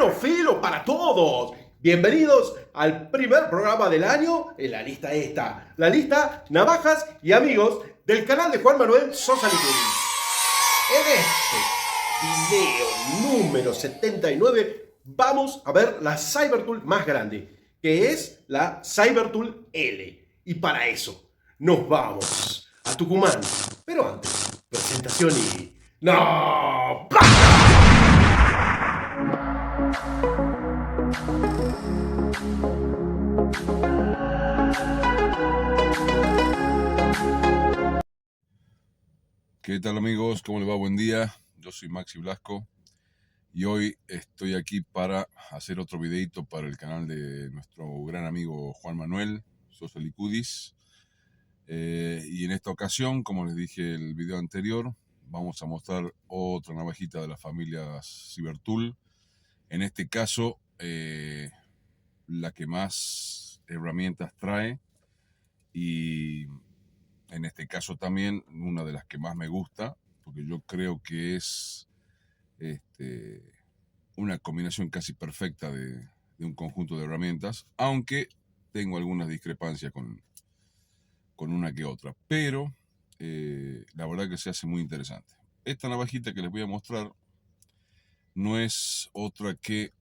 Bueno, filo para todos. Bienvenidos al primer programa del año en la lista esta. La lista Navajas y Amigos del canal de Juan Manuel Sosa Licuri. En este video número 79 vamos a ver la Cybertool más grande, que es la Cybertool L. Y para eso nos vamos a Tucumán. Pero antes, presentación y... ¡No! ¿Qué tal amigos? ¿Cómo les va? Buen día. Yo soy Maxi Blasco y hoy estoy aquí para hacer otro videito para el canal de nuestro gran amigo Juan Manuel Sosa Licudis. Y en esta ocasión, como les dije en el video anterior, vamos a mostrar otra navajita de la familia Cybertool. En este caso, la que más herramientas trae y en este caso también una de las que más me gusta, porque yo creo que es una combinación casi perfecta de un conjunto de herramientas, aunque tengo algunas discrepancias con una que otra, pero la verdad que se hace muy interesante. Esta navajita que les voy a mostrar no es otra que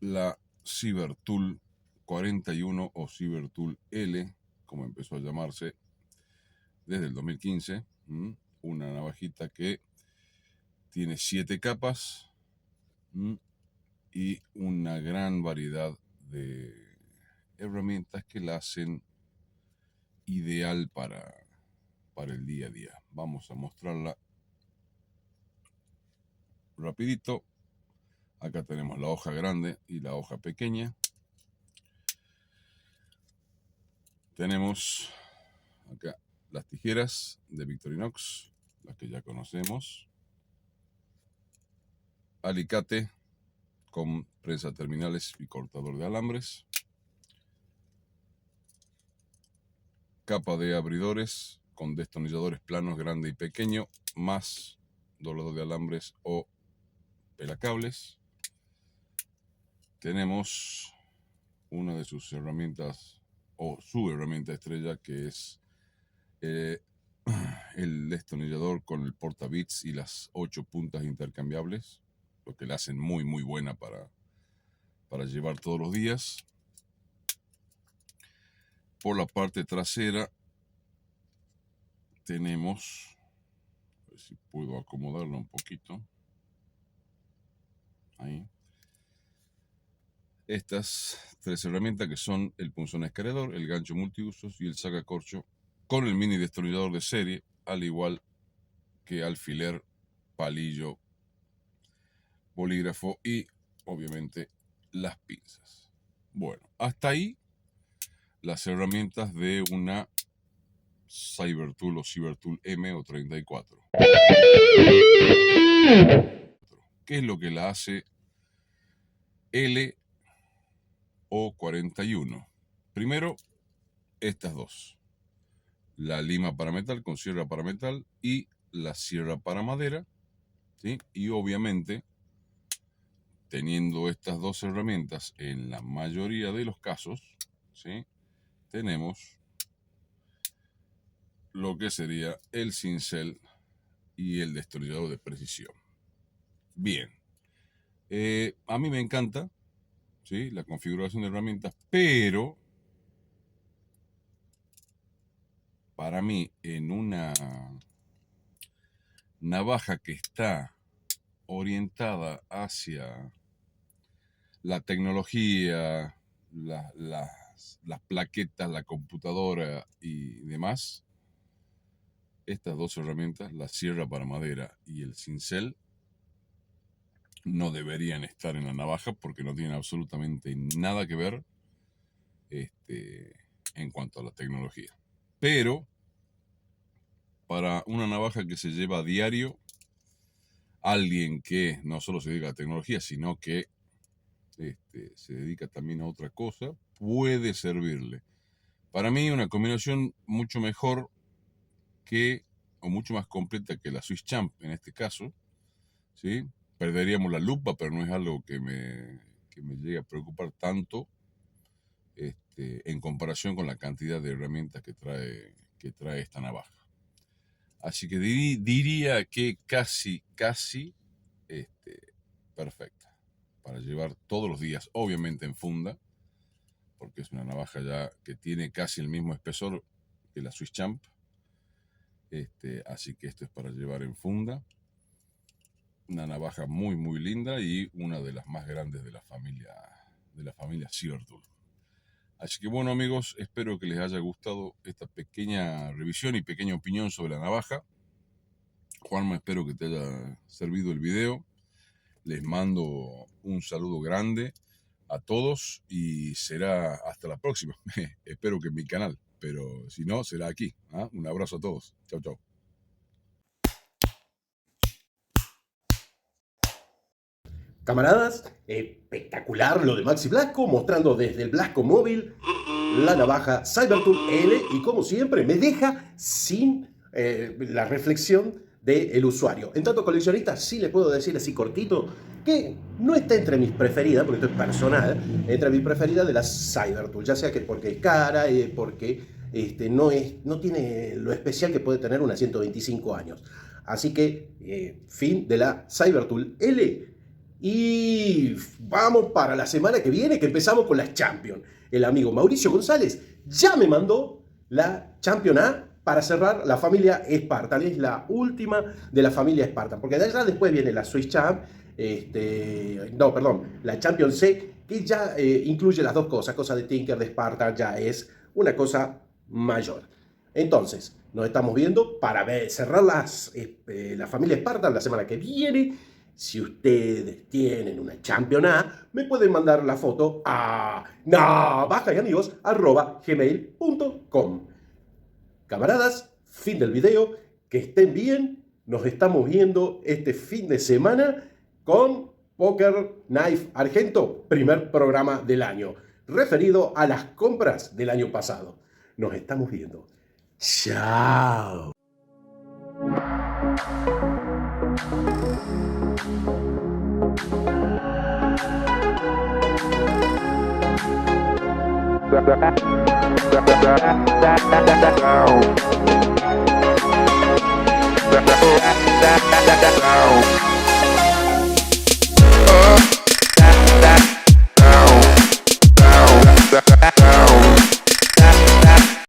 la Cybertool 41 o Cybertool L, como empezó a llamarse desde el 2015, una navajita que tiene 7 capas y una gran variedad de herramientas que la hacen ideal para el día a día. Vamos a mostrarla rapidito. Acá tenemos la hoja grande y la hoja pequeña. Tenemos acá las tijeras de Victorinox, las que ya conocemos. Alicate con prensa terminales y cortador de alambres. Capa de abridores con destornilladores planos grande y pequeño, más doblador de alambres o pelacables. Tenemos una de sus herramientas o su herramienta estrella, que es el destornillador con el portabits y las 8 puntas intercambiables, lo que la hacen muy buena para llevar todos los días. Por la parte trasera tenemos, a ver si puedo acomodarla un poquito, ahí, estas 3 herramientas que son el punzón escalador, el gancho multiusos y el sacacorcho con el mini destornillador de serie, al igual que alfiler, palillo, bolígrafo y obviamente las pinzas. Bueno, hasta ahí las herramientas de una Cybertool o Cybertool M o 34. ¿Qué es lo que la hace L o 41? Primero, estas dos. La lima para metal con sierra para metal y la sierra para madera, ¿sí? Y obviamente, teniendo estas dos herramientas en la mayoría de los casos, ¿sí?, tenemos lo que sería el cincel y el destornillador de precisión. Bien, a mí me encanta, ¿sí?, la configuración de herramientas, pero para mí en una navaja que está orientada hacia la tecnología, las plaquetas, la computadora y demás, estas dos herramientas, la sierra para madera y el cincel, no deberían estar en la navaja porque no tienen absolutamente nada que ver en cuanto a la tecnología. Pero para una navaja que se lleva a diario, alguien que no solo se dedica a la tecnología, sino que se dedica también a otra cosa, puede servirle. Para mí una combinación mucho mejor o mucho más completa que la Swiss Champ en este caso, ¿sí?, perderíamos la lupa, pero no es algo que me llegue a preocupar tanto en comparación con la cantidad de herramientas que trae esta navaja. Así que diría que casi perfecta para llevar todos los días, obviamente en funda, porque es una navaja ya que tiene casi el mismo espesor que la Swiss Champ. Así que esto es para llevar en funda. Una navaja muy linda y una de las más grandes de la familia Cybertool. Así que bueno, amigos, espero que les haya gustado esta pequeña revisión y pequeña opinión sobre la navaja. Juanma, espero que te haya servido el video. Les mando un saludo grande a todos y será hasta la próxima. Espero que en mi canal, pero si no, será aquí. Un abrazo a todos. Chau, chau. Camaradas, espectacular lo de Maxi Blasco, mostrando desde el Blasco móvil la navaja Cybertool L, y como siempre me deja sin la reflexión del usuario. En tanto coleccionista, sí le puedo decir así cortito que no está entre mis preferidas, porque esto es personal, entre mis preferidas de la Cybertool, ya sea que porque es cara, porque no tiene lo especial que puede tener una 125 años. Así que, fin de la Cybertool L. Y vamos para la semana que viene, que empezamos con las Champions. El amigo Mauricio González ya me mandó la Champion A para cerrar la familia Spartan. Es la última de la familia Spartan, porque de allá después viene la Swiss Champ, la Champion C, que ya incluye las dos cosas, cosa de Tinker, de Spartan, ya es una cosa mayor. Entonces, nos estamos viendo para cerrar la familia Spartan la semana que viene. Si ustedes tienen una Champion A, me pueden mandar la foto a navajasamigos@gmail.com. Camaradas, fin del video, que estén bien. Nos estamos viendo este fin de semana con Poker Knife Argento, primer programa del año, referido a las compras del año pasado. Nos estamos viendo. Chao. Down.